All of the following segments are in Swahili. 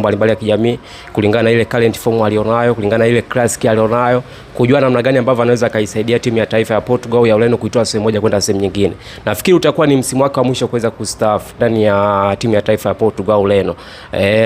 mbalimbali ya kijamii kulingana na ile current form alionayo, kulingana na ile classic alionayo, kujua namna gani ambavyo anaweza kaisaidia timu ya taifa ya Portugal au ya Ureno kuitoa sehemu moja kwenda sehemu nyingine. Nafikiri utakuwa ni msimu wake wa mwisho kuweza kustaafu ndani ya timu ya taifa ya Portugal au Ureno.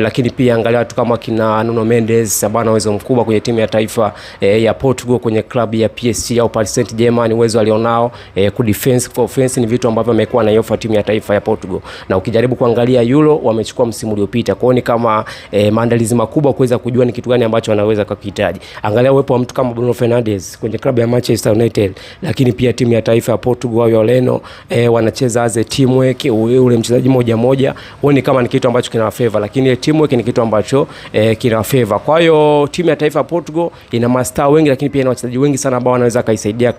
Lakini pia angalia watu kama kina Nuno Mendes ambao ana uwezo mkubwa kwenye timu ya taifa ya Portugal kwenye klabu ya PSG au Paris Saint-Germain, uwezo alionao ku defense for offense ni vitu ambavyo amekuwa na yofa timu ya taifa ya Portugal. Na ukijaribu kuangalia Euro wamechukua msimu uliopita. Kwa hiyo ni kama maandalizi makubwa kuweza kujua ni kitu gani ambacho anaweza kukihitaji. Angalia uwepo wa mtu kama Bruno Fernandes kwenye klabu ya Manchester United, lakini pia timu ya taifa ya Portugal au Ureno wanacheza as a teamwork, ule mchezaji moja moja, huoni kama ni kitu ambacho kina favor, lakini teamwork ni kitu ambacho kina favor. Kwa hiyo timu ya taifa ya Portugal ina mastaa wengi, lakini pia ina wachezaji wengi sana ambao wanaweza kaisaidia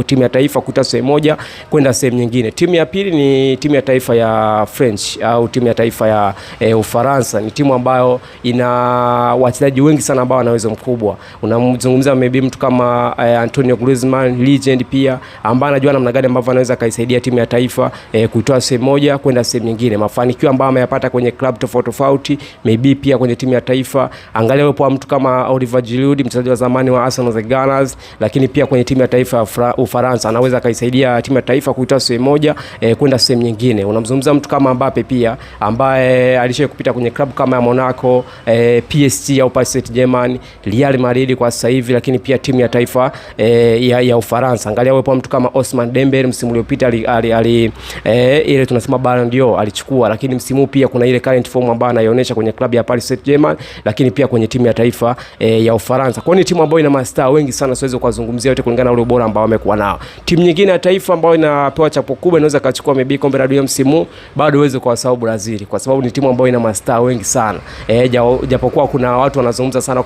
timu ya taifa kutoka sehemu moja kwenda sehemu nyingine. Timu ya pili ni timu ya taifa ya French au timu ya taifa ya Ufaransa. Ni timu ambayo ina wachezaji wengi sana ambao wana uwezo mkubwa. Unamzungumza maybe mtu kama Antonio Griezmann, legend pia, ambaye anajua namna gani ambavyo anaweza kaisaidia timu ya taifa kutoa sehemu moja kwenda sehemu nyingine. Mafanikio ambayo ameyapata kwenye club tofauti tofauti, maybe pia kwenye timu ya taifa. Angalia upo mtu kama Olivier Giroud, mchezaji wa zamani wa Arsenal the Gunners, lakini pia kwenye timu ya taifa ya Ufaransa anaweza kaisaidia timu ya taifa kutoa sehemu moja kwenda sehemu nyingine. Unamzungumza mtu kama Mbappe pia, ambaye alishawahi kupita kwenye club kama ya Monaco, PSG au Paris Saint-Germain, Real Madrid kwa sasa hivi, lakini pia timu ya taifa ya Ufaransa. Angalia upo mtu kama Ousmane Dembele, msimu uliopita ile tunasema Ballon d'Or alichukua, lakini msimu pia kuna ile current form ambayo anaionesha kwenye klabu ya Paris Saint-Germain, lakini pia kwenye timu ya taifa ya Ufaransa. Kwa hiyo ni timu ambayo ina mastaa wengi sana, siwezi kuzungumzia yote kulingana na ule ubora ambao wamekuwa nao. Timu nyingine ya taifa ambayo inapewa chapo kubwa inaweza kachukua maybe kombe la dunia msimu, bado uweze kuwasahau Brazil, kwa sababu ni timu ambayo ina mastaa wengi sana. Japokuwa kuna watu wanazungumza sana